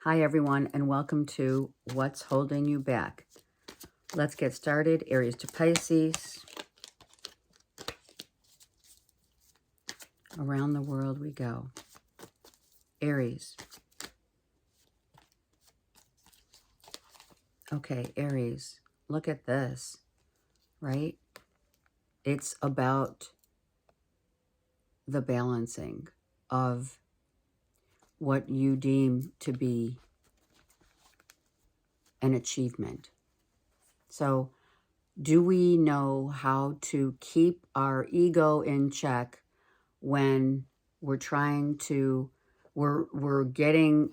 Hi, everyone, and welcome to What's Holding You Back. Let's get started. Aries to Pisces. Around the world we go. Aries. Okay, Aries, look at this, right? It's about the balancing of what you deem to be an achievement. So, do we know how to keep our ego in check when we're trying to, we're getting,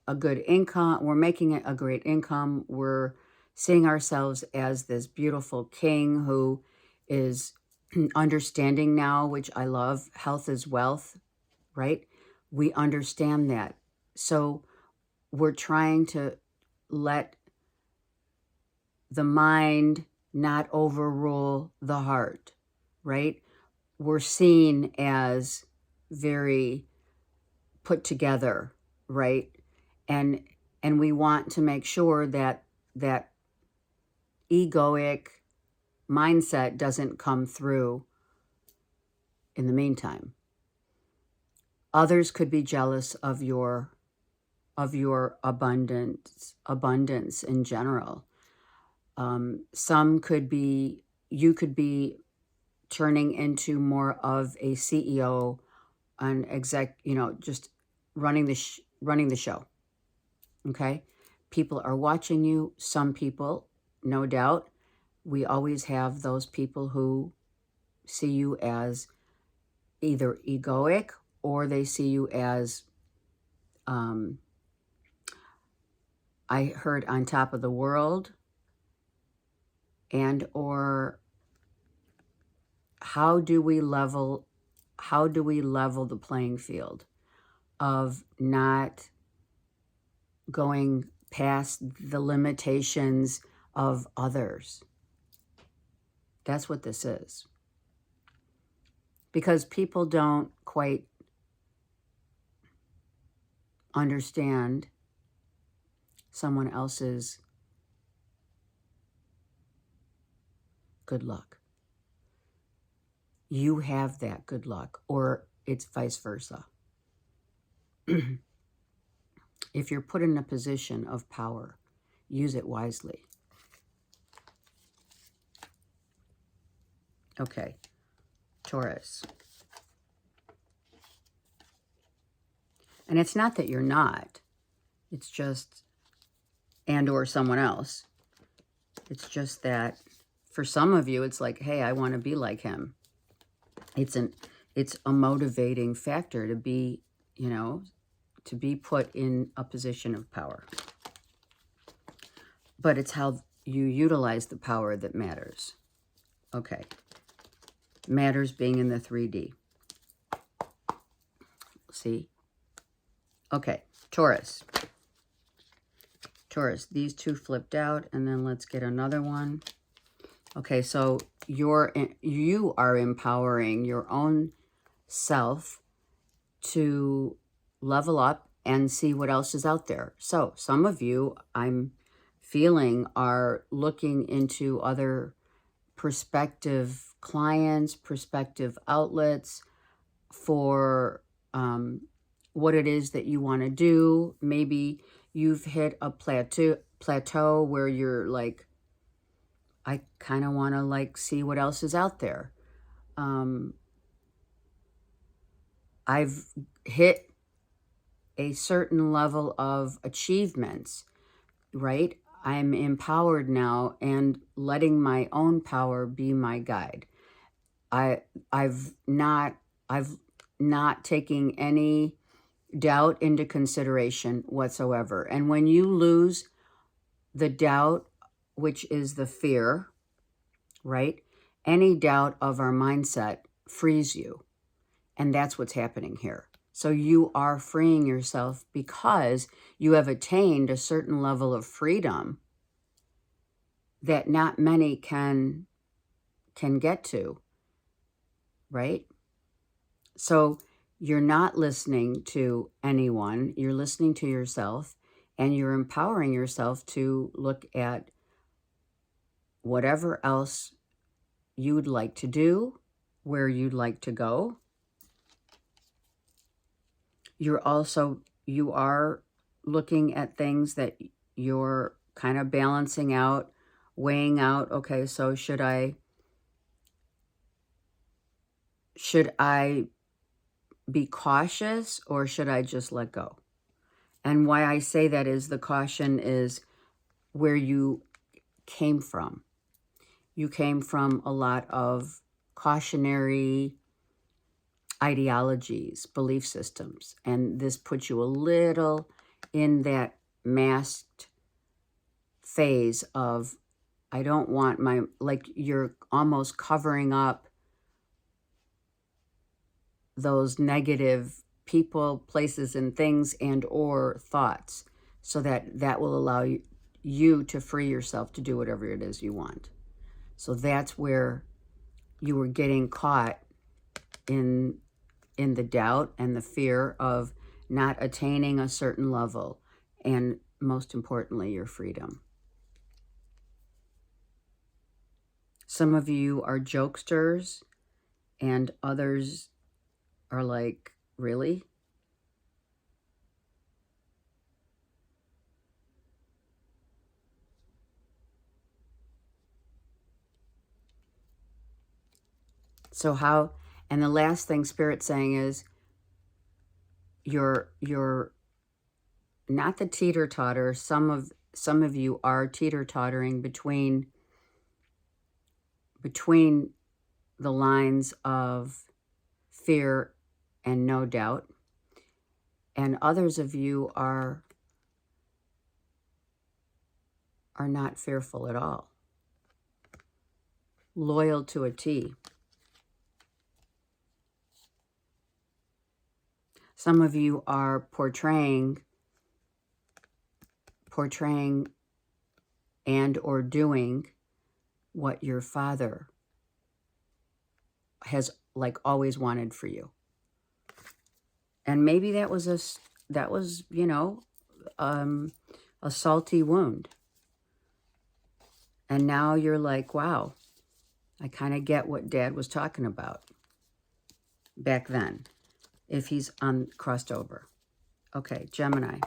a good income, we're making it a great income, we're seeing ourselves as this beautiful king who is understanding now, which I love, health is wealth, right? We understand that. So we're trying to let the mind not overrule the heart, right? We're seen as very put together, right? And we want to make sure that that egoic mindset doesn't come through in the meantime. Others could be jealous of your abundance in general. Some could be, you could be turning into more of a CEO, an exec, just running the show. Okay? People are watching you. Some people, no doubt, we always have those people who see you as either egoic or they see you as, I heard, on top of the world, and or how do we level the playing field of not going past the limitations of others? That's what this is. Because people don't quite understand someone else's good luck. You have that good luck, or it's vice versa. If you're put in a position of power, use it wisely. Okay, Taurus. And it's not that you're not. It's just, and or someone else. It's just that for some of you, it's like, hey, I want to be like him. It's a motivating factor to be, to be put in a position of power. But it's how you utilize the power that matters. Okay. Matters being in the 3D. See? Okay. Taurus. Taurus. These two flipped out, and then let's get another one. Okay, so you are empowering your own self to level up and see what else is out there. So some of you, I'm feeling, are looking into other prospective clients, prospective outlets for what it is that you want to do. Maybe you've hit a plateau where you're like, I kind of want to like see what else is out there. I've hit a certain level of achievements, right? I'm empowered now and letting my own power be my guide. I've not taking any doubt into consideration whatsoever. And when you lose the doubt, which is the fear, right? Any doubt of our mindset frees you. And that's what's happening here. So you are freeing yourself because you have attained a certain level of freedom that not many can get to, right? So you're not listening to anyone. You're listening to yourself, and you're empowering yourself to look at whatever else you'd like to do, where you'd like to go. You are looking at things that you're kind of balancing out, weighing out, okay, so should I be cautious, or should I just let go? And why I say that is the caution is where you came from. You came from a lot of cautionary ideologies, belief systems, and this puts you a little in that masked phase of, I don't want my, like you're almost covering up those negative people, places, and things, and or thoughts, so that will allow you to free yourself to do whatever it is you want. So that's where you were getting caught in the doubt and the fear of not attaining a certain level, and most importantly, your freedom. Some of you are jokesters, and others are like, really? So how, and the last thing Spirit's saying is, you're not the teeter-totter. Some of you are teeter-tottering between the lines of fear and no doubt, and others of you are not fearful at all, loyal to a T. Some of you are portraying and or doing what your father has like always wanted for you. And maybe that was you know, a salty wound. And now you're like, wow, I kind of get what Dad was talking about back then, if he's crossed over. Okay, Gemini.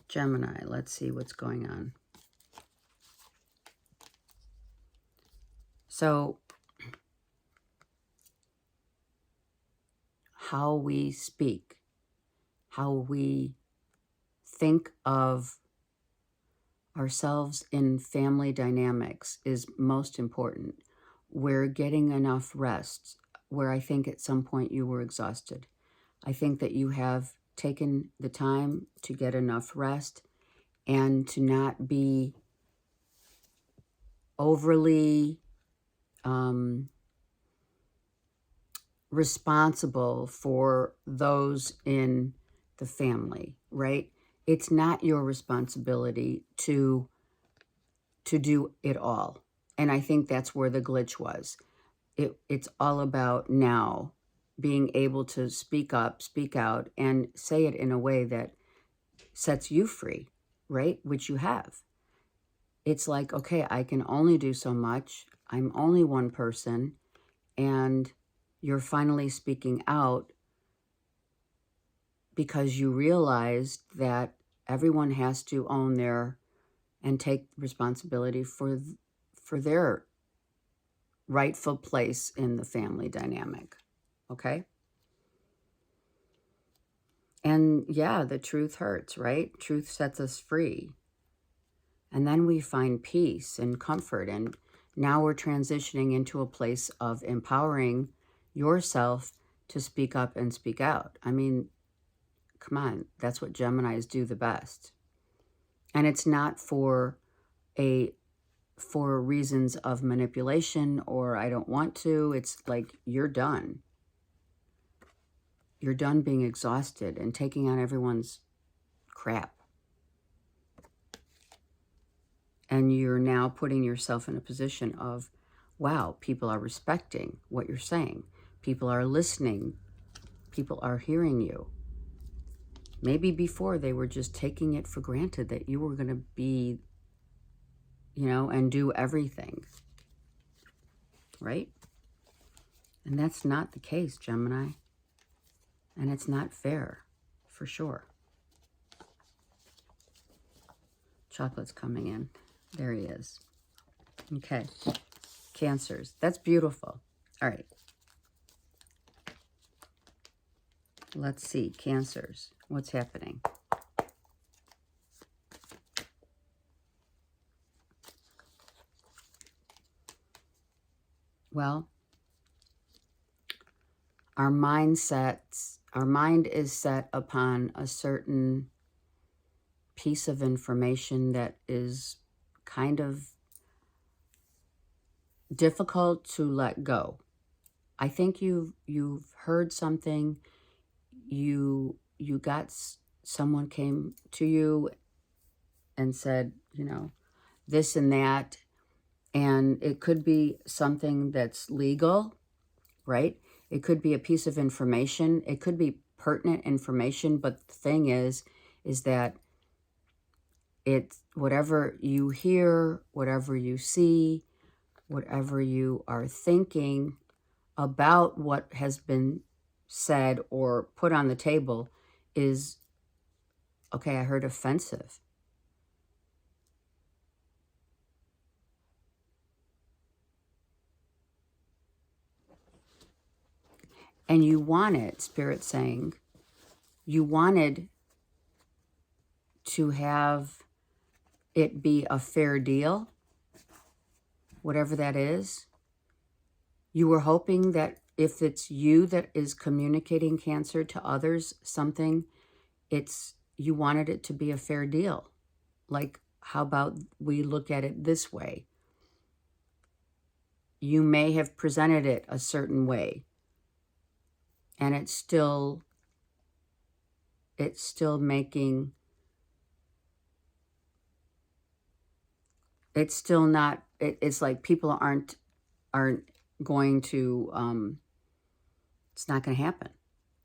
Gemini, let's see what's going on. So, how we speak, how we think of ourselves in family dynamics is most important. We're getting enough rest, where I think at some point you were exhausted. I think that you have taken the time to get enough rest and to not be overly responsible for those in the family, right? It's not your responsibility to do it all. And I think that's where the glitch was. It's all about now being able to speak up, speak out, and say it in a way that sets you free, right? Which you have. It's like, okay, I can only do so much. I'm only one person. And you're finally speaking out because you realized that everyone has to own their and take responsibility for their rightful place in the family dynamic. Okay? And yeah, the truth hurts, right? Truth sets us free. And then we find peace and comfort. And now we're transitioning into a place of empowering yourself to speak up and speak out. I mean, come on, that's what Geminis do the best. And it's not for reasons of manipulation or I don't want to. It's like you're done. You're done being exhausted and taking on everyone's crap. And you're now putting yourself in a position of wow, people are respecting what you're saying. People are listening. People are hearing you. Maybe before they were just taking it for granted that you were going to be, and do everything, right? And that's not the case, Gemini. And it's not fair, for sure. Chocolate's coming in. There he is. Okay. Cancers. That's beautiful. All right. Let's see. Cancers. What's happening? Well, our mind is set upon a certain piece of information that is kind of difficult to let go. I think you've heard something, you got someone came to you and said, this and that, and it could be something that's legal, right? It could be a piece of information. It could be pertinent information, but the thing is that it's whatever you hear, whatever you see, whatever you are thinking about what has been said or put on the table is, okay, I heard offensive. And you wanted, Spirit saying, you wanted to have it be a fair deal, whatever that is. You were hoping that if it's you that is communicating Cancer to others, something, you wanted it to be a fair deal. Like, how about we look at it this way? You may have presented it a certain way, and it's still making, it's still not, it's like people aren't going to, it's not going to happen.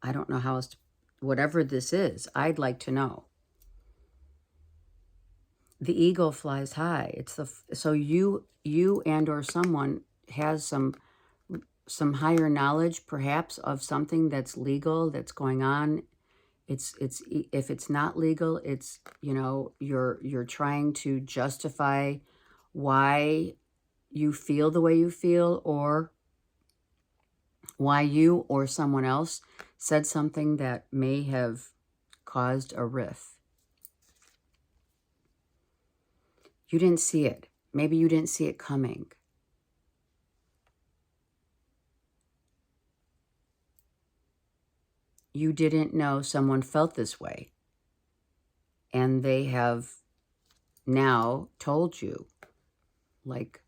I don't know how else to, whatever this is, I'd like to know. The ego flies high. So you and or someone has some higher knowledge, perhaps, of something that's legal, that's going on. It's if it's not legal, it's, you're trying to justify why you feel the way you feel, or why you or someone else said something that may have caused a rift. You didn't see it. Maybe you didn't see it coming. You didn't know someone felt this way. And they have now told you, like,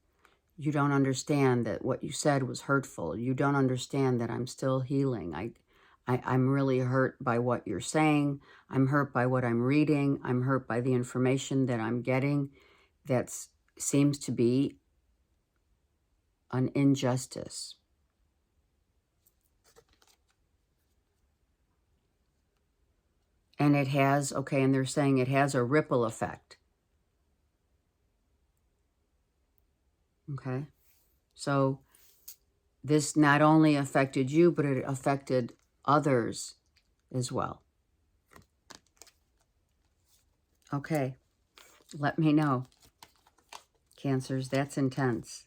you don't understand that what you said was hurtful. You don't understand that I'm still healing. I'm really hurt by what you're saying. I'm hurt by what I'm reading. I'm hurt by the information that I'm getting that seems to be an injustice. And it has, okay, and they're saying it has a ripple effect. Okay? So this not only affected you, but it affected others as well. Okay, let me know. Cancers, that's intense.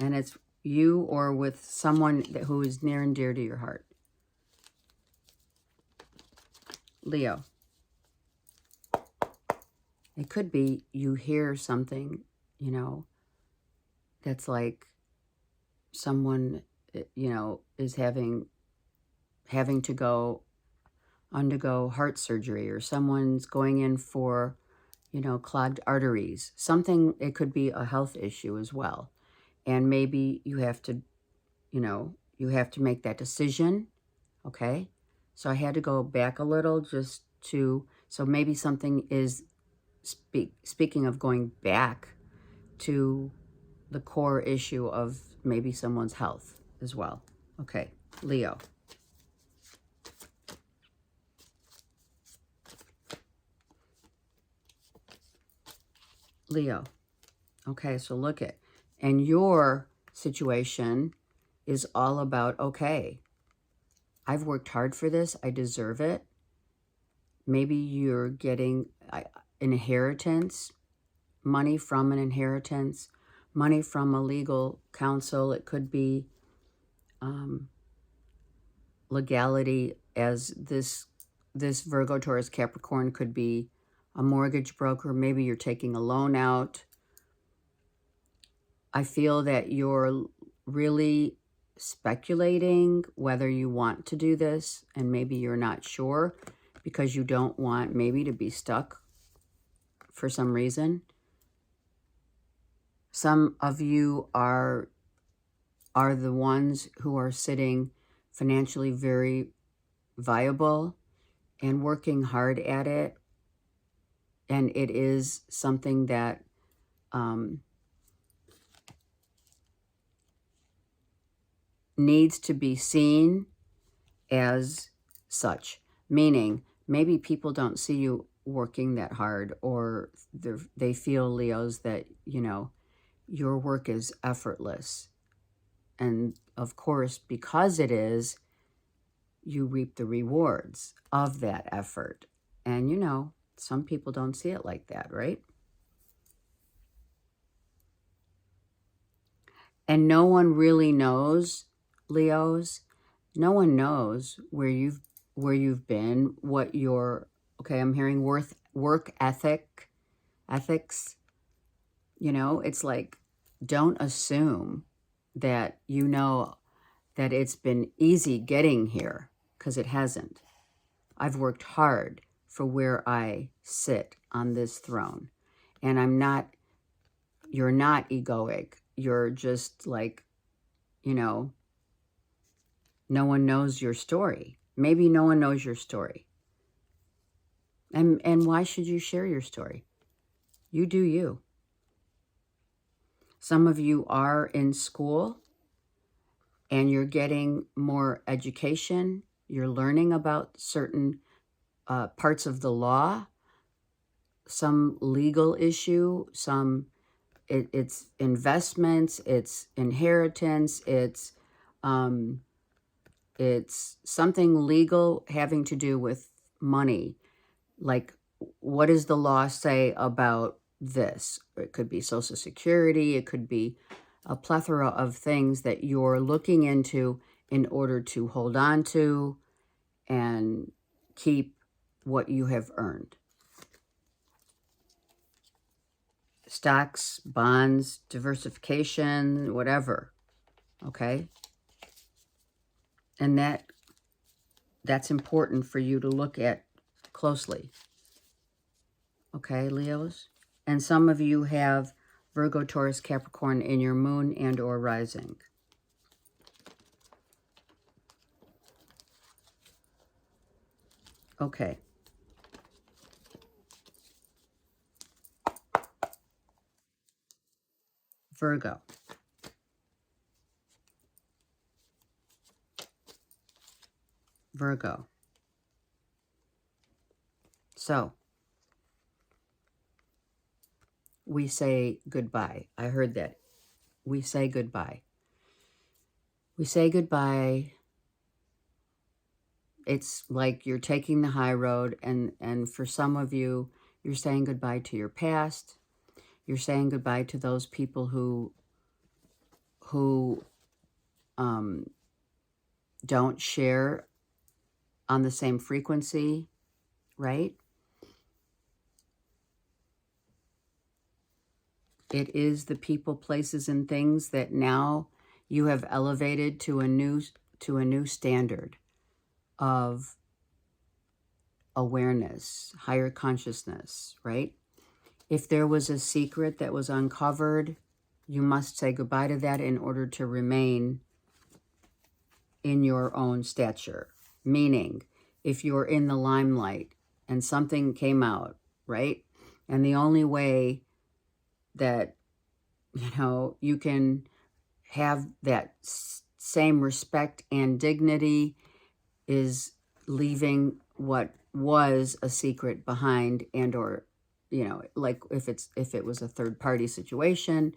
And it's you or with someone who is near and dear to your heart. Leo. It could be you hear something, that's like someone, is having to undergo heart surgery, or someone's going in for, clogged arteries. Something, it could be a health issue as well. And maybe you have to, make that decision, okay? So I had to go back a little so maybe something is, speaking of going back to the core issue of maybe someone's health as well. Okay, Leo. Leo. Okay, so look at, and your situation is all about, okay, I've worked hard for this. I deserve it. Maybe you're getting inheritance, money from an inheritance, money from a legal counsel. It could be legality, as this Virgo, Taurus, Capricorn could be a mortgage broker. Maybe you're taking a loan out. I feel that you're really speculating whether you want to do this, and maybe you're not sure because you don't want maybe to be stuck for some reason. Some of you are the ones who are sitting financially very viable and working hard at it, and it is something that needs to be seen as such, meaning maybe people don't see you working that hard, or they feel, Leos, that, you know, your work is effortless. And of course, because it is, you reap the rewards of that effort. And, you know, some people don't see it like that, right? And no one really knows, Leos, no one knows where you've been, what your, okay, I'm hearing work ethics. You know, it's like, don't assume that you know that it's been easy getting here, because it hasn't. I've worked hard for where I sit on this throne. And you're not egoic. You're just like, you know, no one knows your story. Maybe no one knows your story. And why should you share your story? You do you. Some of you are in school and you're getting more education. You're learning about certain parts of the law, some legal issue, it's investments, it's inheritance, it's something legal having to do with money. Like, what does the law say about this? It could be Social Security. It could be a plethora of things that you're looking into in order to hold on to and keep what you have earned. Stocks, bonds, diversification, whatever. Okay? And that's important for you to look at closely. Okay, Leos? And some of you have Virgo, Taurus, Capricorn in your moon and or rising. Okay. Virgo. Virgo. So, we say goodbye. I heard that. We say goodbye. We say goodbye. It's like you're taking the high road, and for some of you, you're saying goodbye to your past. You're saying goodbye to those people who don't share on the same frequency, right? It is the people, places, and things that now you have elevated to a new standard of awareness, higher consciousness, right? If there was a secret that was uncovered, you must say goodbye to that in order to remain in your own stature. Meaning, if you're in the limelight and something came out, right? And the only way that you know, you can have that same respect and dignity is leaving what was a secret behind, and or, you know, like if it was a third party situation,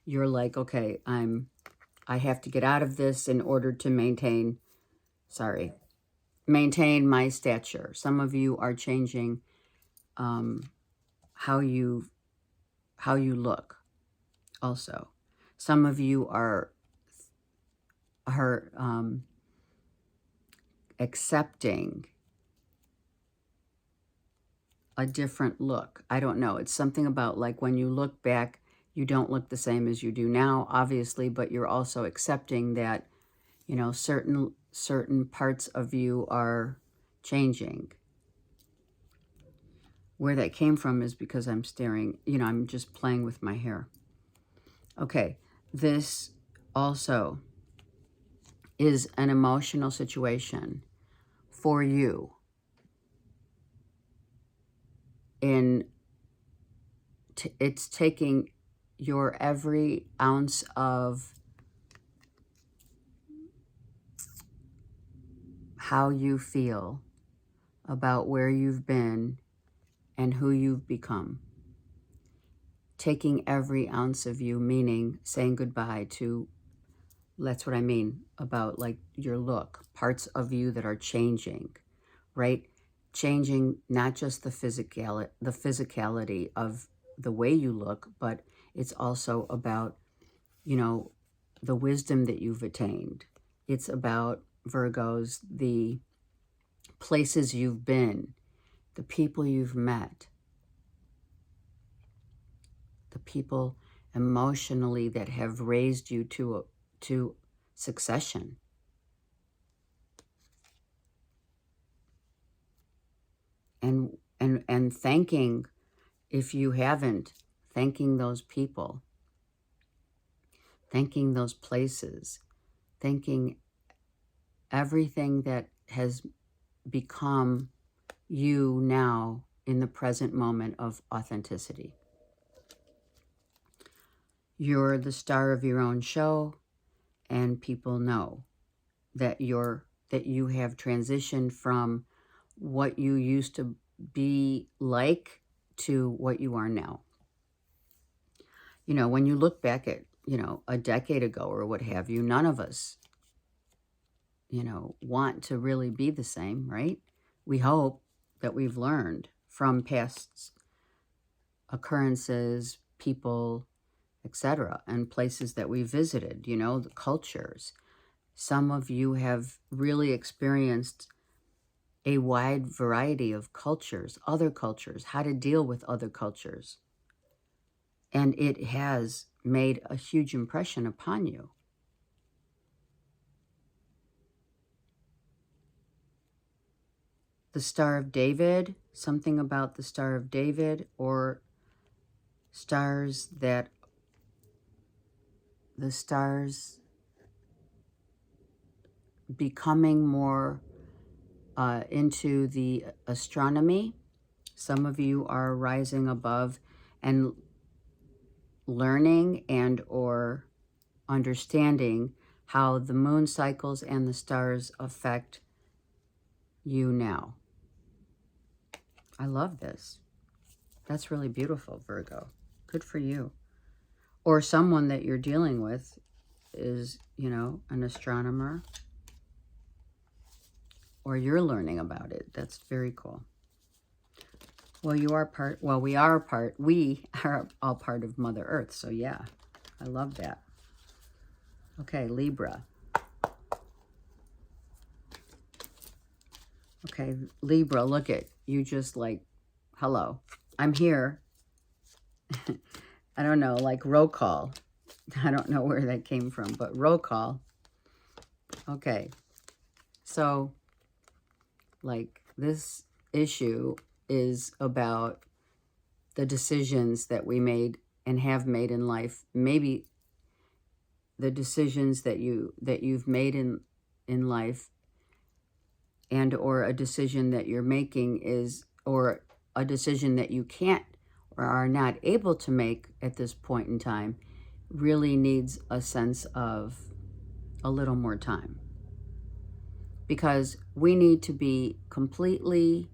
you're like, okay, I have to get out of this in order to maintain my stature. Some of you are changing how you look also. Some of you are accepting a different look. I don't know. It's something about like when you look back, you don't look the same as you do now, obviously, but you're also accepting that, you know, certain parts of you are changing. Where that came from is because I'm staring, you know, I'm just playing with my hair. Okay, this also is an emotional situation for you it's taking your every ounce of how you feel about where you've been and who you've become. Taking every ounce of you, meaning saying goodbye to, that's what I mean about like your look, parts of you that are changing, right? Changing not just the physicality of the way you look, but it's also about, you know, the wisdom that you've attained. It's about, Virgos, the places you've been, the people you've met, the people emotionally that have raised you to succession. And thanking, if you haven't, thanking those people, thanking those places, thanking everything that has become you now in the present moment of authenticity. You're the star of your own show, and people know that you have transitioned from what you used to be like to what you are now. You know, when you look back at, you know, a decade ago or what have you, none of us, you know, want to really be the same, right? We hope that we've learned from past occurrences, people, etc., and places that we visited, you know, the cultures. Some of you have really experienced a wide variety of cultures, other cultures, how to deal with other cultures. And it has made a huge impression upon you. The Star of David, something about the Star of David, or stars that, the stars becoming more into the astronomy. Some of you are rising above and learning and or understanding how the moon cycles and the stars affect you now. I love this. That's really beautiful, Virgo. Good for you. Or someone that you're dealing with is, you know, an astronomer, or you're learning about it. That's very cool. Well, we are all part of Mother Earth. So yeah, I love that. Okay, Libra. Okay, Libra, look at you, just like, hello, I'm here. I don't know, like roll call. I don't know where that came from, but roll call. Okay, so like this issue is about the decisions that we made and have made in life. Maybe the decisions that you've made in life, and or a decision that you're making is, or a decision that you can't or are not able to make at this point in time, really needs a sense of a little more time, because we need to be completely,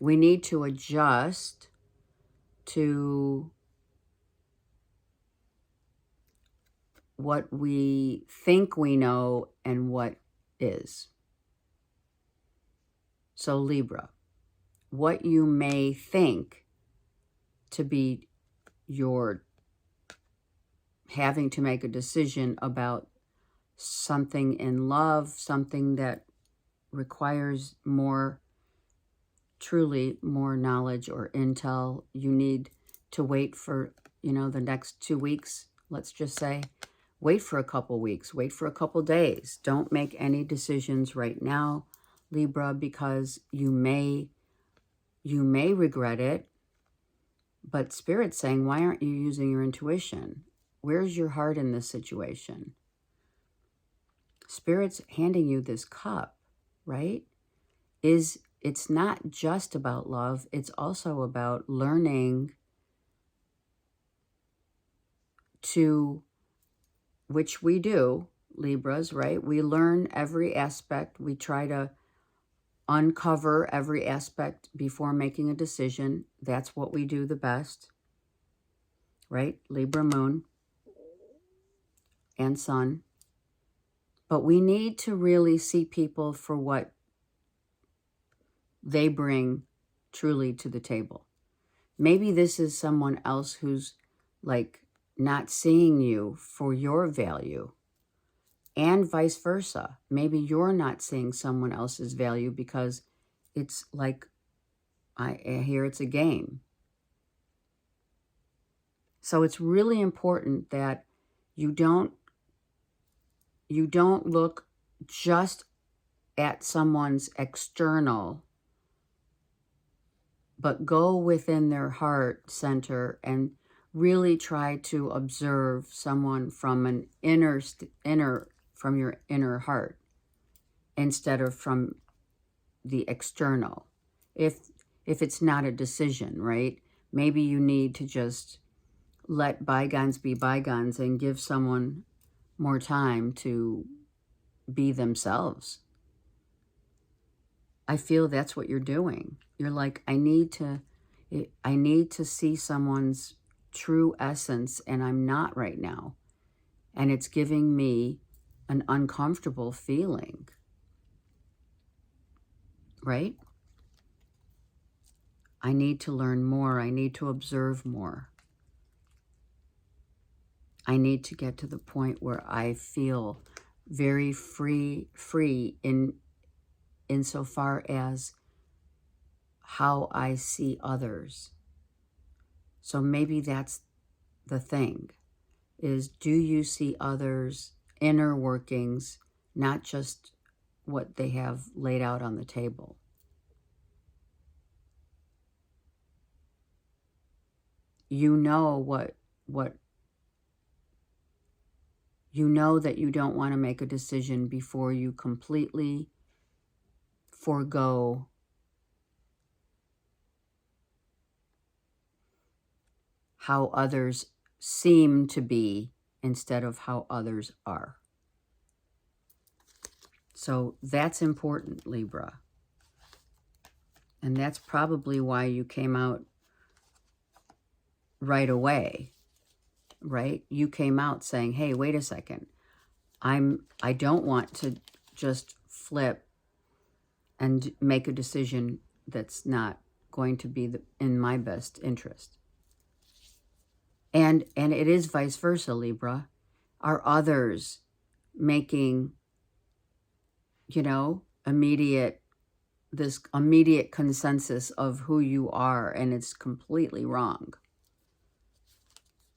we need to adjust to what we think we know and what is. So Libra, what you may think to be your having to make a decision about something in love, something that requires more, truly more knowledge or intel. You need to wait for, the next 2 weeks, let's just say. Wait for a couple weeks, wait for a couple days. Don't make any decisions right now, Libra, because you may regret it. But Spirit's saying, why aren't you using your intuition? Where's your heart in this situation? Spirit's handing you this cup, right? It's not just about love. It's also about learning to, which we do, Libras, right? We learn every aspect. We try to uncover every aspect before making a decision. That's what we do the best, right? Libra moon and sun. But we need to really see people for what they bring truly to the table. Maybe this is someone else who's like not seeing you for your value, and vice versa. Maybe you're not seeing someone else's value because it's like, I hear it's a game. So it's really important that you don't look just at someone's external, but go within their heart center and really try to observe someone from an from your inner heart instead of from the external. If it's not a decision, right? Maybe you need to just let bygones be bygones and give someone more time to be themselves. I feel that's what you're doing. You're like, I need to see someone's true essence, and I'm not right now. And it's giving me an uncomfortable feeling, right? I need to learn more. I need to observe more. I need to get to the point where I feel very free insofar as how I see others. So maybe that's the thing, is do you see others' inner workings, not just what they have laid out on the table? You know you know that you don't want to make a decision before you completely forego how others seem to be instead of how others are. So that's important, Libra. And that's probably why you came out right away, right? You came out saying, hey, wait a second. I don't want to just flip and make a decision that's not going to be in my best interest. And it is vice versa, Libra. Are others making, this immediate consensus of who you are, and it's completely wrong?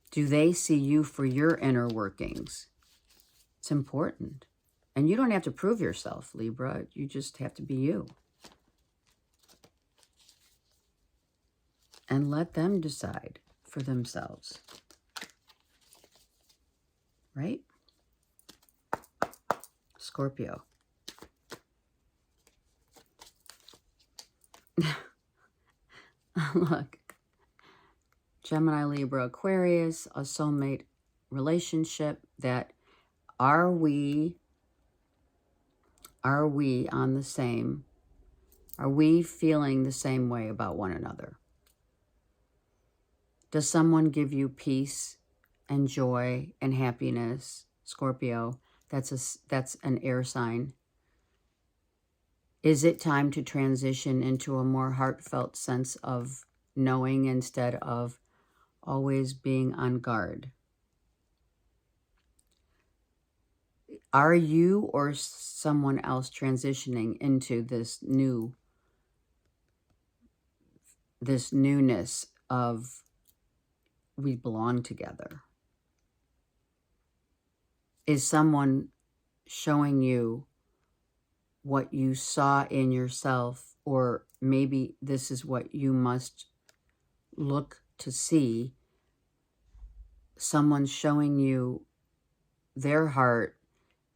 Do they see you for your inner workings? It's important. And you don't have to prove yourself, Libra. You just have to be you. And let them decide for themselves. Right? Scorpio. Look. Gemini, Libra, Aquarius, a soulmate relationship, that are we on the same, are we feeling the same way about one another? Does someone give you peace and joy and happiness? Scorpio, that's an air sign. Is it time to transition into a more heartfelt sense of knowing instead of always being on guard? Are you or someone else transitioning into this newness of we belong together? Is someone showing you what you saw in yourself, or maybe this is what you must look to see? Someone showing you their heart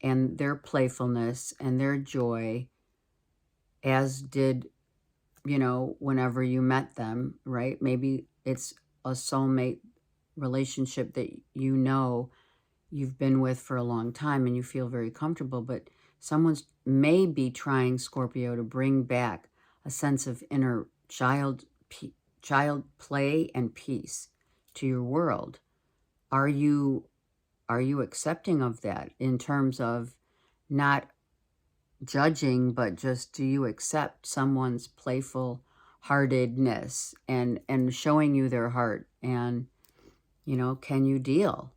and their playfulness and their joy, as did, whenever you met them, right? Maybe it's a soulmate relationship that you've been with for a long time and you feel very comfortable, but someone's maybe trying, Scorpio, to bring back a sense of inner child play and peace to your world. Are you accepting of that, in terms of not judging, but just, do you accept someone's playful heartedness and showing you their heart? And can you deal?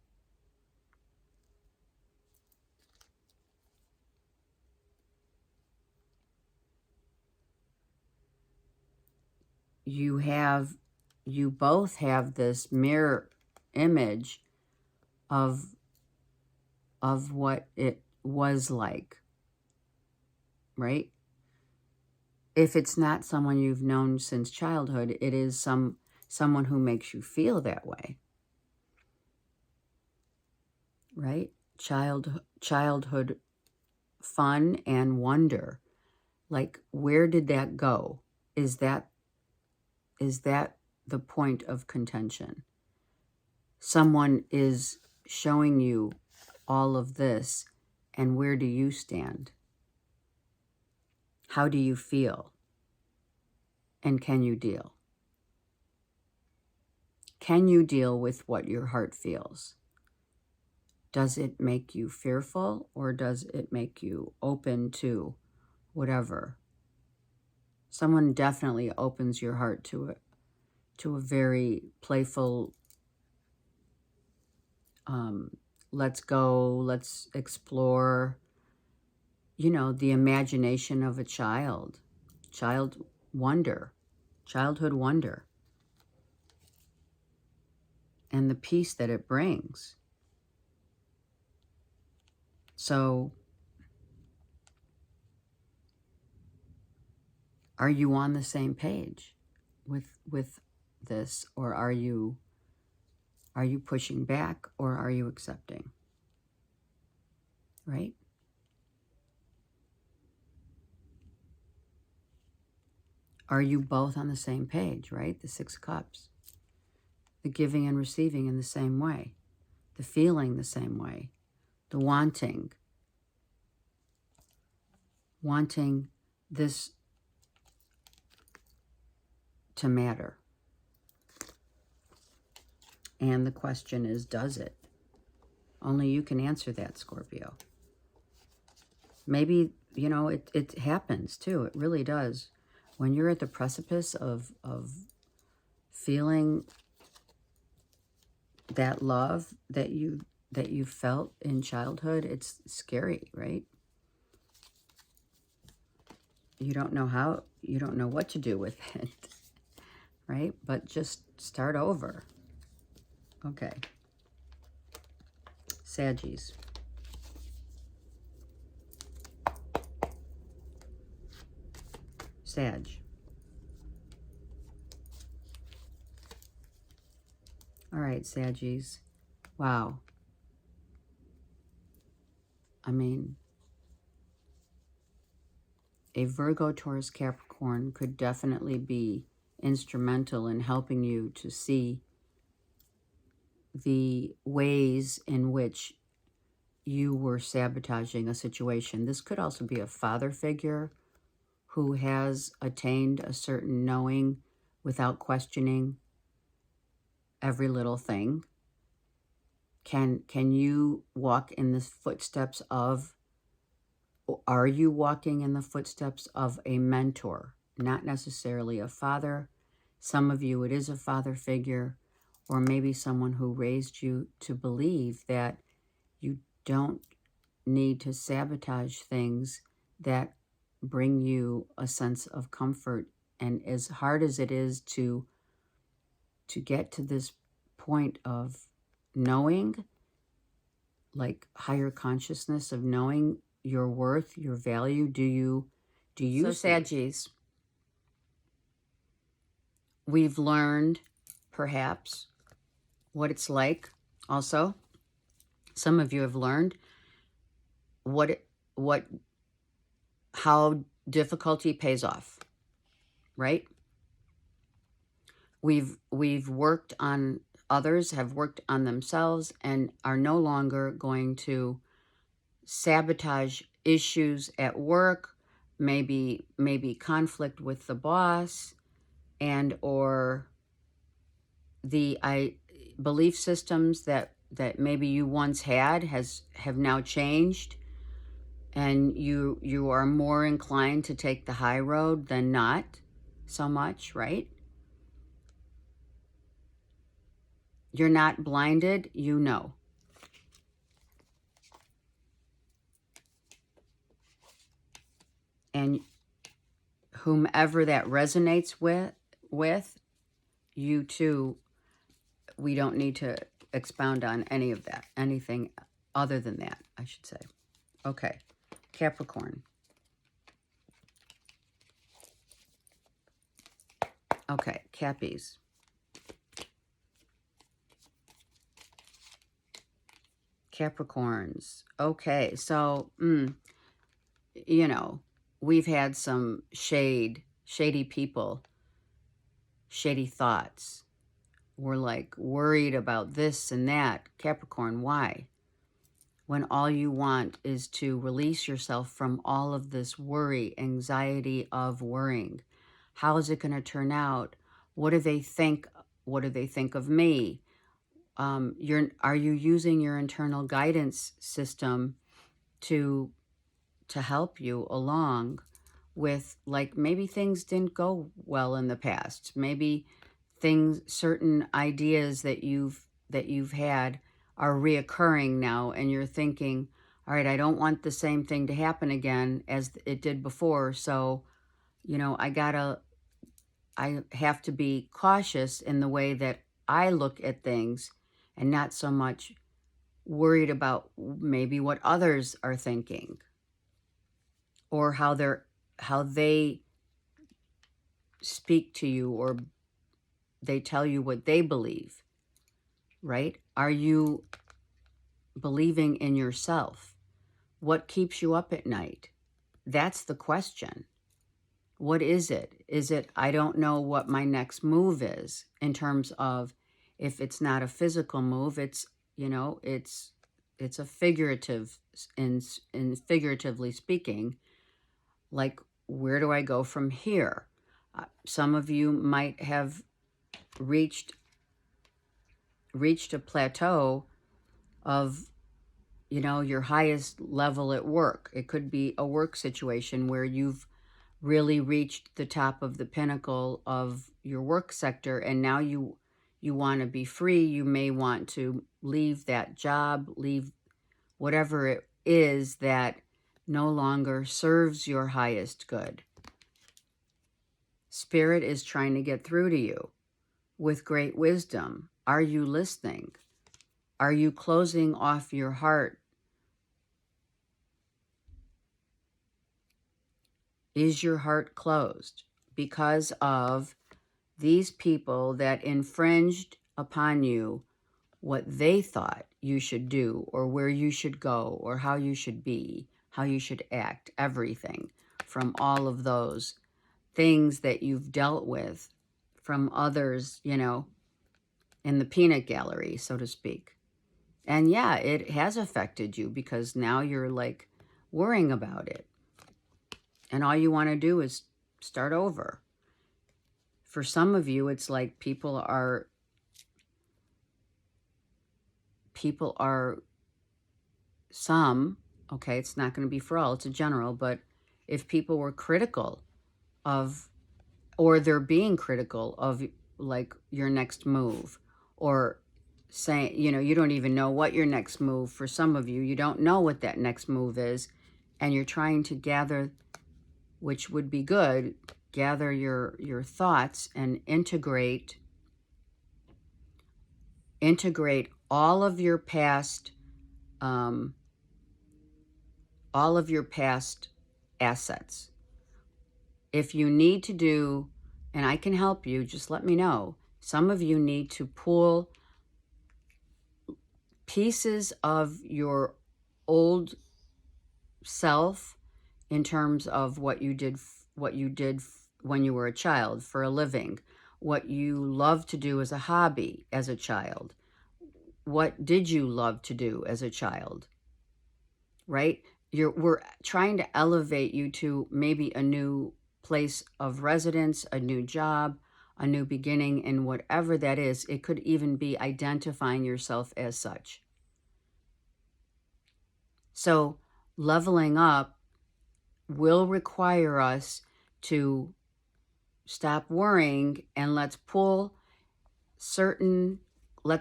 You both have this mirror image of what it was like, right? If it's not someone you've known since childhood, it is someone who makes you feel that way, right? Childhood fun and wonder. Like, where did that go? Is that the point of contention? Someone is showing you all of this, and where do you stand? How do you feel? And can you deal? Can you deal with what your heart feels? Does it make you fearful, or does it make you open to whatever? Someone definitely opens your heart to a very playful, let's go, let's explore, the imagination of a childhood wonder, and the peace that it brings. So, are you on the same page with this, or are you pushing back, or are you accepting? Right? Are you both on the same page, right? The Six of Cups. The giving and receiving in the same way. The feeling the same way. The wanting this to matter. And the question is, does it? Only you can answer that, Scorpio. Maybe, it happens too. It really does. When you're at the precipice of feeling that love that you felt in childhood, it's scary, right? You don't know what to do with it, right? But just start over. Okay. Saggies. Sag. All right, Saggies. Wow. I mean, a Virgo, Taurus, Capricorn could definitely be instrumental in helping you to see the ways in which you were sabotaging a situation. This could also be a father figure who has attained a certain knowing without questioning every little thing. Can you walk in the footsteps of, are you walking in the footsteps of a mentor? Not necessarily a father. Some of you, it is a father figure, or maybe someone who raised you to believe that you don't need to sabotage things that bring you a sense of comfort. And as hard as it is to get to this point of knowing, like higher consciousness of knowing your worth, your value, do you so Saggies, we've learned perhaps what it's like. Also, some of you have learned how difficulty pays off, right? We've worked on, others have worked on themselves and are no longer going to sabotage issues at work, maybe conflict with the boss, and or the belief systems that maybe you once had have now changed, and you are more inclined to take the high road than not so much, right? You're not blinded, you know. And whomever that resonates with, you too, we don't need to expound on any of that, anything other than that, I should say. Okay, Capricorn. Okay, Cappies. Capricorns. Okay, so, you know, we've had some shady people, shady thoughts. We're like worried about this and that. Capricorn, why? When all you want is to release yourself from all of this worry, anxiety of worrying. How is it going to turn out? What do they think? What do they think of me? Are you using your internal guidance system to help you along with, like, maybe things didn't go well in the past. Maybe certain ideas that you've had are reoccurring now, and you're thinking, all right, I don't want the same thing to happen again as it did before. So, you know, I have to be cautious in the way that I look at things and not so much worried about maybe what others are thinking or how they speak to you, or they tell you what they believe, right? Are you believing in yourself? What keeps you up at night? That's the question. What is it? Is it, I don't know what my next move is, in terms of, if it's not a physical move, it's, you know, it's a figurative, in figuratively speaking, like, where do I go from here? Some of you might have reached a plateau of, you know, your highest level at work. It could be a work situation where you've really reached the top of the pinnacle of your work sector, and now you want to be free. You may want to leave that job, leave whatever it is that no longer serves your highest good. Spirit is trying to get through to you with great wisdom. Are you listening? Are you closing off your heart? Is your heart closed because of these people that infringed upon you what they thought you should do, or where you should go, or how you should be, how you should act, everything from all of those things that you've dealt with from others, you know, in the peanut gallery, so to speak. And yeah, it has affected you because now you're like worrying about it. And all you want to do is start over. For some of you, it's like people are some, okay, it's not going to be for all, it's a general, but if people were critical of, or they're being critical of like your next move, or saying, you know, you don't even know what your next move, for some of you, you don't know what that next move is, and you're trying to gather, which would be good, gather your thoughts and integrate all of your past assets. If you need to do, and I can help you, just let me know. Some of you need to pull pieces of your old self in terms of what you did when you were a child for a living, what you loved to do as a hobby as a child. What did you love to do as a child? Right? We're trying to elevate you to maybe a new place of residence, a new job, a new beginning, and whatever that is. It could even be identifying yourself as such. So leveling up will require us to stop worrying and let's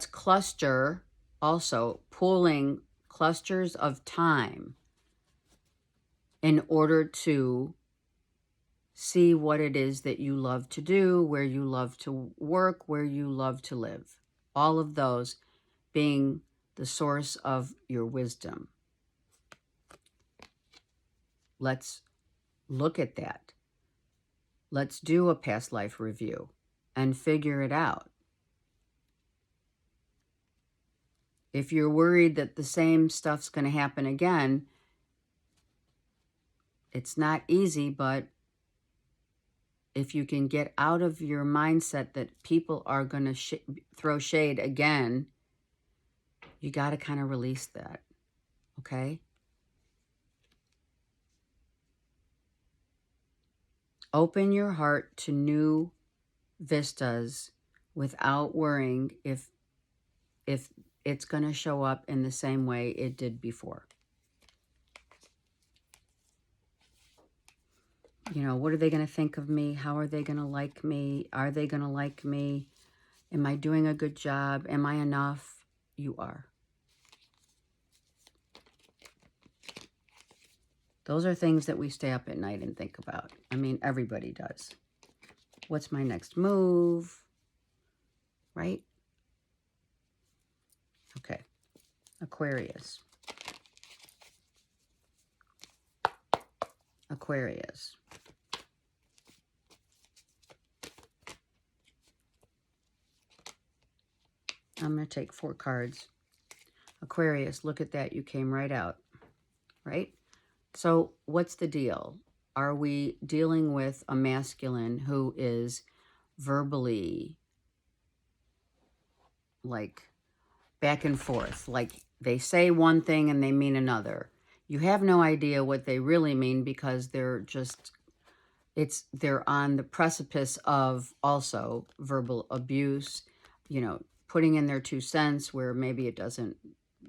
cluster, also pulling clusters of time in order to see what it is that you love to do, where you love to work, where you love to live. All of those being the source of your wisdom. Let's look at that. Let's do a past life review and figure it out. If you're worried that the same stuff's going to happen again, it's not easy, but if you can get out of your mindset that people are going to throw shade again, you got to kind of release that, okay? Open your heart to new vistas without worrying if it's going to show up in the same way it did before. You know, what are they going to think of me? How are they going to like me? Are they going to like me? Am I doing a good job? Am I enough? You are. Those are things that we stay up at night and think about. I mean, everybody does. What's my next move? Right? Okay. Aquarius. Aquarius. I'm going to take 4 cards. Aquarius, look at that. You came right out. Right? So what's the deal? Are we dealing with a masculine who is verbally like back and forth? Like they say one thing and they mean another. You have no idea what they really mean because they're on the precipice of also verbal abuse, you know, putting in their 2 cents where maybe it doesn't,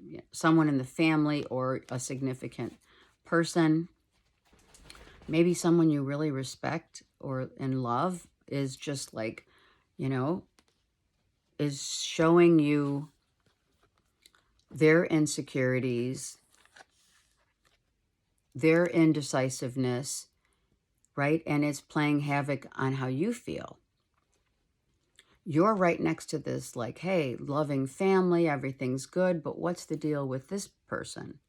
you know, someone in the family or a significant person, maybe someone you really respect or and love is just like, you know, is showing you their insecurities, their indecisiveness, right? And it's playing havoc on how you feel. You're right next to this like, hey, loving family, everything's good, but what's the deal with this person,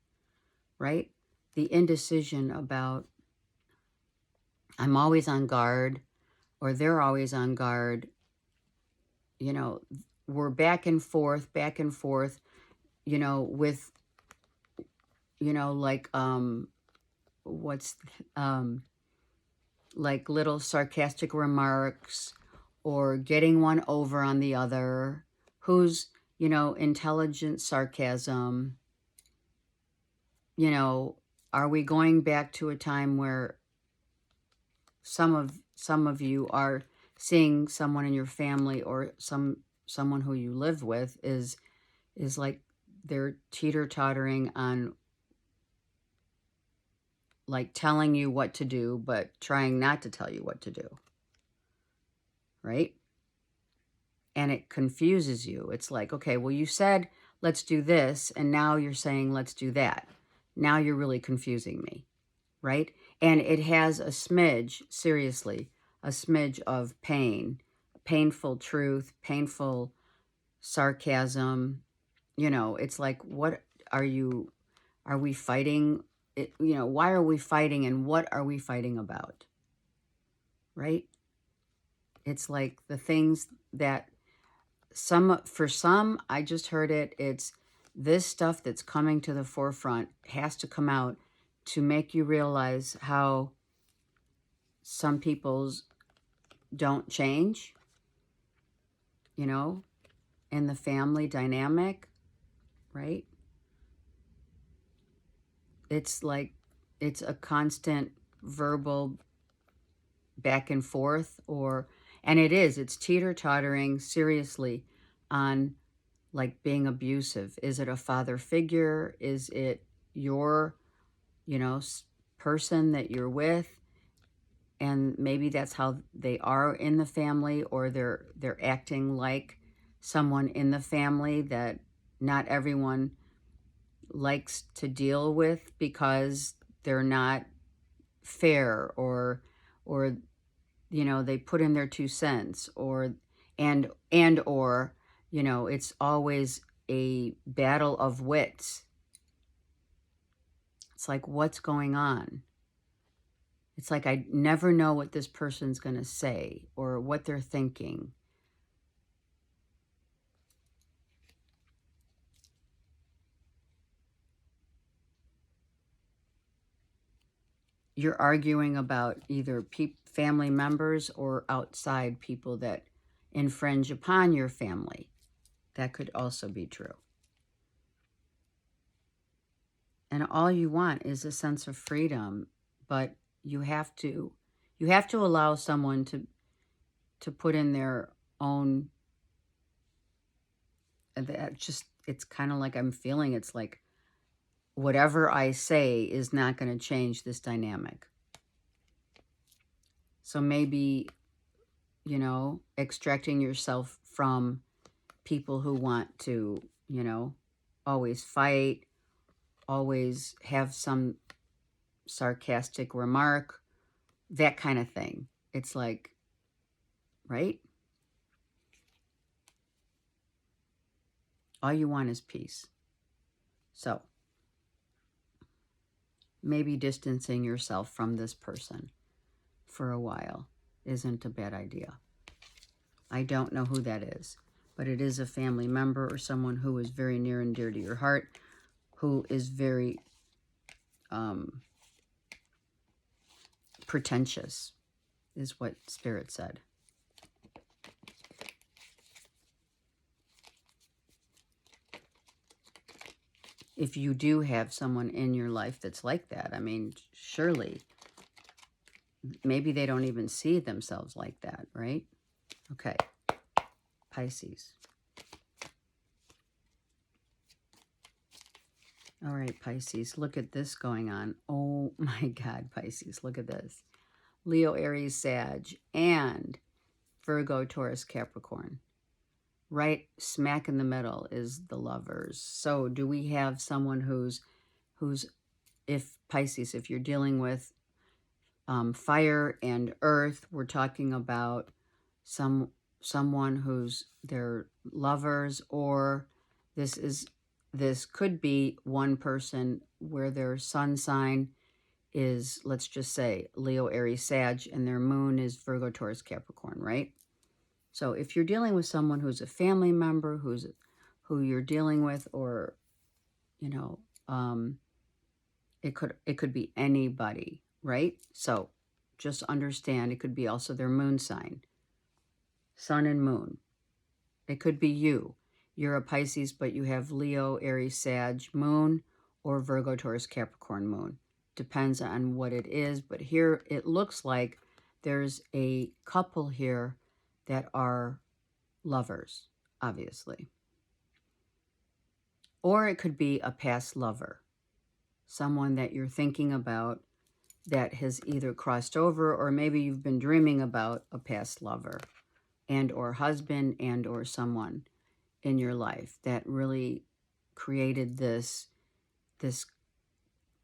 right? The indecision about, I'm always on guard, or they're always on guard. You know, we're back and forth, you know, with, you know, like, like little sarcastic remarks or getting one over on the other, who's, you know, intelligent sarcasm, you know, are we going back to a time where some of you are seeing someone in your family or someone who you live with is like they're teeter-tottering on like telling you what to do, but trying not to tell you what to do, right? And it confuses you. It's like, okay, well, you said, let's do this, and now you're saying, let's do that. Now you're really confusing me, right? And it has a smidge, seriously, a smidge of pain, painful truth, painful sarcasm. You know, it's like, what are we fighting? You know, why are we fighting and what are we fighting about? Right? It's like the things that for some, I just heard it, it's this stuff that's coming to the forefront has to come out to make you realize how some people's don't change, you know, in the family dynamic, right? It's like, it's a constant verbal back and forth, and it's teeter-tottering seriously on like being abusive. Is it a father figure? Is it your, you know, person that you're with? And maybe that's how they are in the family, or they're acting like someone in the family that not everyone likes to deal with because they're not fair, or you know, they put in their 2 cents, or or you know, it's always a battle of wits. It's like, what's going on? It's like I never know what this person's going to say or what they're thinking. You're arguing about either family members or outside people that infringe upon your family. That could also be true. And all you want is a sense of freedom, but you have to allow someone to put in their own, that just, it's kind of like I'm feeling, it's like whatever I say is not going to change this dynamic. So maybe, you know, extracting yourself from people who want to, you know, always fight, always have some sarcastic remark, that kind of thing. It's like, right? All you want is peace. So maybe distancing yourself from this person for a while isn't a bad idea. I don't know who that is, but it is a family member or someone who is very near and dear to your heart, who is very pretentious, is what Spirit said. If you do have someone in your life that's like that, I mean, surely, maybe they don't even see themselves like that, right? Okay, Pisces. All right, Pisces, look at this going on. Oh my God, Pisces, look at this. Leo, Aries, Sag, and Virgo, Taurus, Capricorn. Right smack in the middle is the Lovers. So do we have someone who's, if Pisces, if you're dealing with fire and earth, we're talking about someone who's their lovers, or this could be one person where their sun sign is, let's just say, Leo, Aries, Sag, and their moon is Virgo, Taurus, Capricorn, right? So if you're dealing with someone who's a family member, who you're dealing with, or, you know, it could be anybody, right? So just understand, it could be also their moon sign, sun and moon. It could be you. you're a Pisces, but you have Leo, Aries, Sag, Moon, or Virgo, Taurus, Capricorn, Moon. Depends on what it is, but here it looks like there's a couple here that are lovers, obviously. Or it could be a past lover, someone that you're thinking about that has either crossed over, or maybe you've been dreaming about a past lover and or husband and or someone in your life that really created this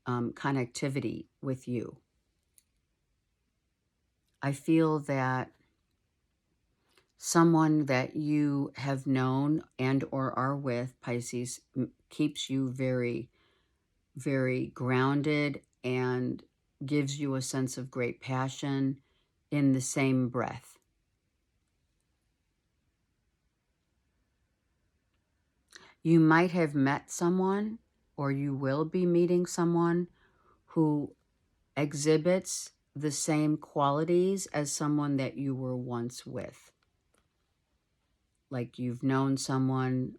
connectivity with you. I feel that someone that you have known and or are with, Pisces, keeps you very, very grounded and gives you a sense of great passion in the same breath. You might have met someone, or you will be meeting someone who exhibits the same qualities as someone that you were once with. Like you've known someone,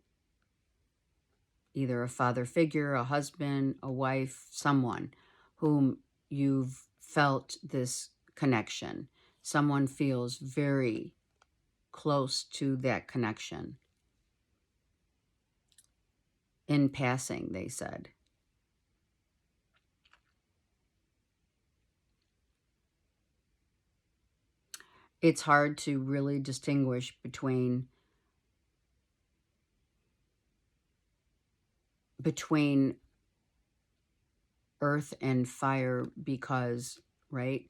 either a father figure, a husband, a wife, someone whom you've felt this connection. Someone feels very close to that connection. In passing, they said. It's hard to really distinguish between earth and fire because, right?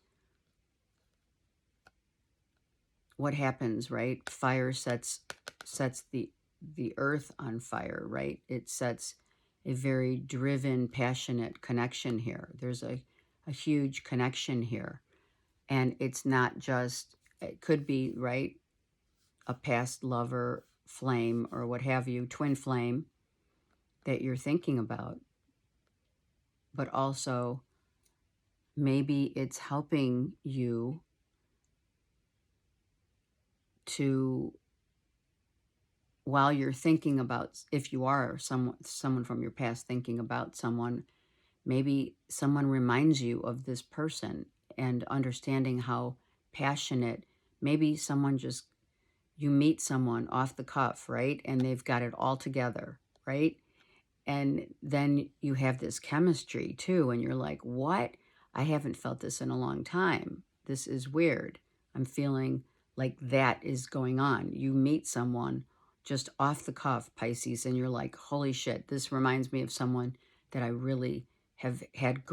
What happens, right? Fire sets the earth on fire, right? It sets a very driven, passionate connection here. There's a huge connection here. And it's not just, it could be, right, a past lover, flame, or what have you, twin flame that you're thinking about. But also, maybe it's helping you to, while you're thinking about, if you are someone from your past thinking about someone, maybe someone reminds you of this person and understanding how passionate, maybe someone just, you meet someone off the cuff, right? And they've got it all together, right? And then you have this chemistry too, and you're like, what? I haven't felt this in a long time. This is weird. I'm feeling like that is going on. You meet someone just off the cuff, Pisces, and you're like, holy shit, this reminds me of someone that I really have had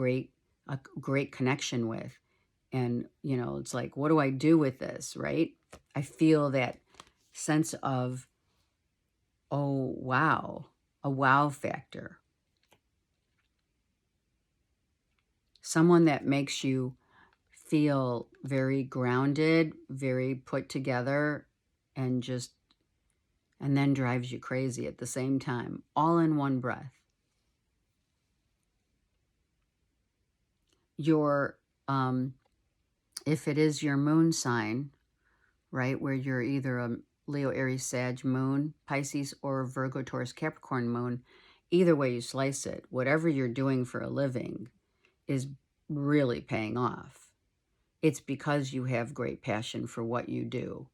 a great connection with. And, you know, it's like, what do I do with this, right? I feel that sense of, oh, wow, a wow factor. Someone that makes you feel very grounded, very put together, and then drives you crazy at the same time, all in one breath. Your, if it is your moon sign, right, where you're either a Leo, Aries, Sag moon, Pisces, or Virgo, Taurus, Capricorn moon, either way you slice it, whatever you're doing for a living is really paying off. It's because you have great passion for what you do.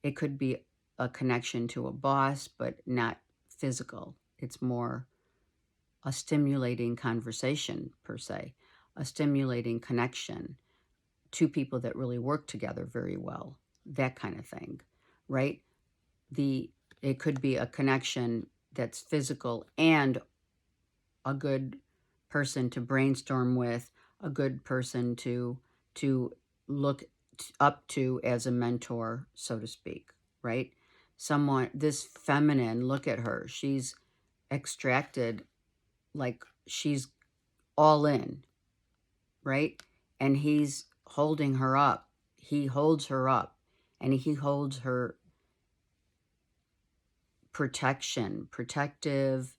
It could be a connection to a boss, but not physical. It's more a stimulating conversation, per se, a stimulating connection, two people that really work together very well, that kind of thing, right? It could be a connection that's physical and a good person to brainstorm with, a good person to look up to as a mentor, so to speak, right? Someone, this feminine, look at her. She's extracted, like she's all in, right? And he's holding her up. He holds her up, and he holds her protective.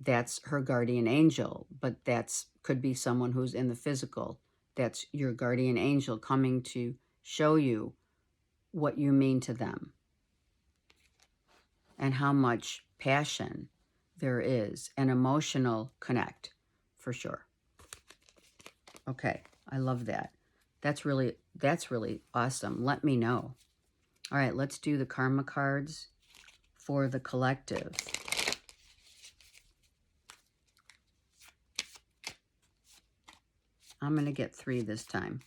That's her guardian angel, but could be someone who's in the physical. That's your guardian angel coming to show you what you mean to them. and how much passion there is, an emotional connect, for sure. Okay, I love that. That's really awesome. Let me know. All right, let's do the karma cards for the collective. I'm going to get 3 this time.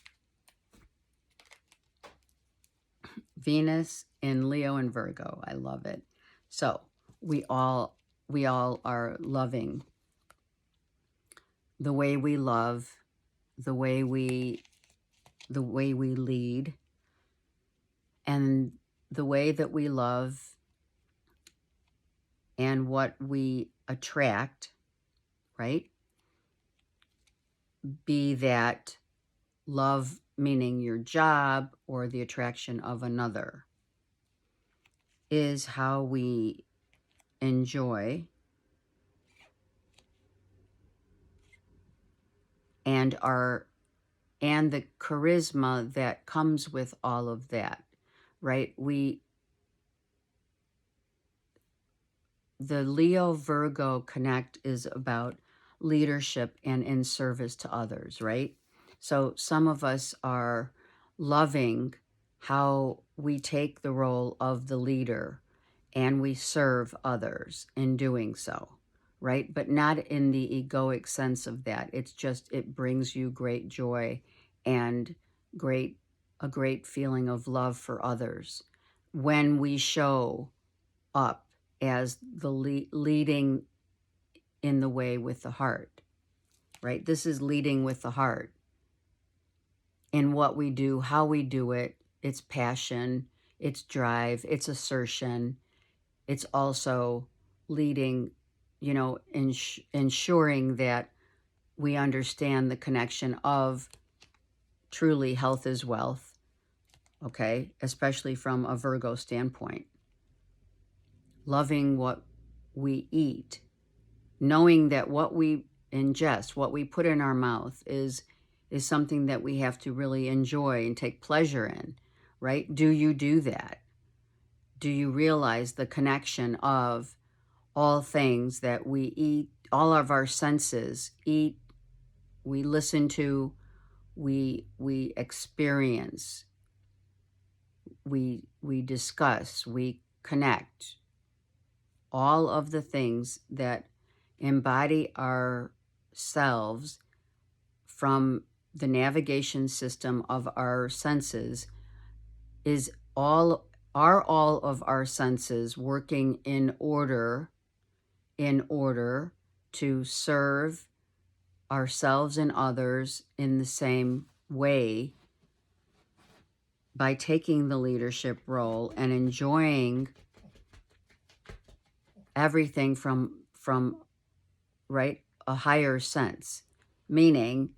Venus in Leo and Virgo. I love it. So we all are loving the way we love, the way we lead, and the way that we love and what we attract, right? Be that love meaning your job or the attraction of another, is how we enjoy and the charisma that comes with all of that, right? The Leo Virgo connect is about leadership and in service to others, right? So some of us are loving how we take the role of the leader and we serve others in doing so, right? But not in the egoic sense of that. It's just, it brings you great joy and a great feeling of love for others when we show up as the leading in the way with the heart, right? This is leading with the heart in what we do, how we do it. It's passion, it's drive, it's assertion. It's also leading, ensuring that we understand the connection of truly health is wealth, okay? Especially from a Virgo standpoint. Loving what we eat, knowing that what we ingest, what we put in our mouth is something that we have to really enjoy and take pleasure in, right? Do you do that? Do you realize the connection of all things that we eat, all of our senses eat, we listen to, we experience, we discuss, we connect, all of the things that embody ourselves from the navigation system of our senses are all of our senses working in order to serve ourselves and others in the same way by taking the leadership role and enjoying everything from right, a higher sense, meaning,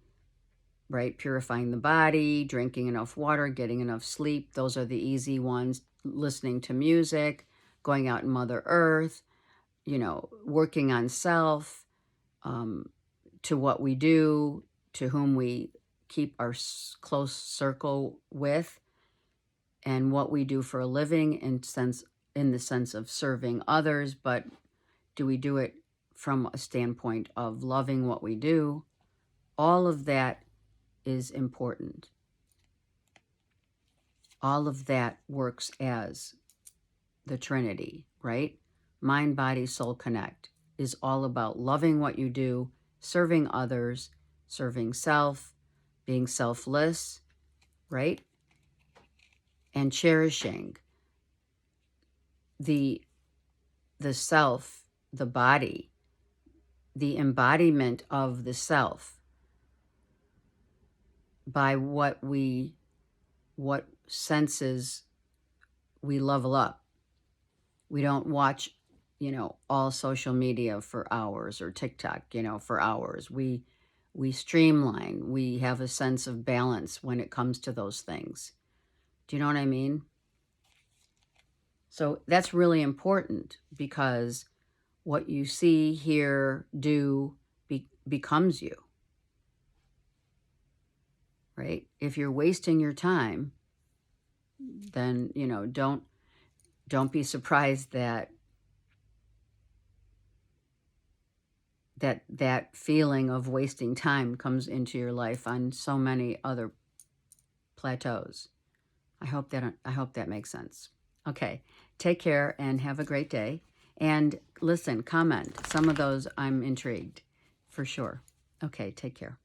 right, purifying the body, drinking enough water, getting enough sleep. Those are the easy ones. Listening to music, going out in Mother Earth, working on self, to what we do, to whom we keep our close circle with, and what we do for a living in the sense of serving others. But do we do it from a standpoint of loving what we do? All of that is important. All of that works as the Trinity, right? Mind, body, soul connect is all about loving what you do, serving others, serving self, being selfless, right? And cherishing the self, the body, the embodiment of the self by what senses we level up. We don't watch, all social media for hours, or TikTok, for hours. We streamline. We have a sense of balance when it comes to those things. Do you know what I mean? So that's really important, because what you see, hear, do becomes you, right? If you're wasting your time, then, don't be surprised that that feeling of wasting time comes into your life on so many other plateaus. I hope that makes sense. Okay, take care and have a great day. And listen, comment. Some of those I'm intrigued, for sure. Okay, take care.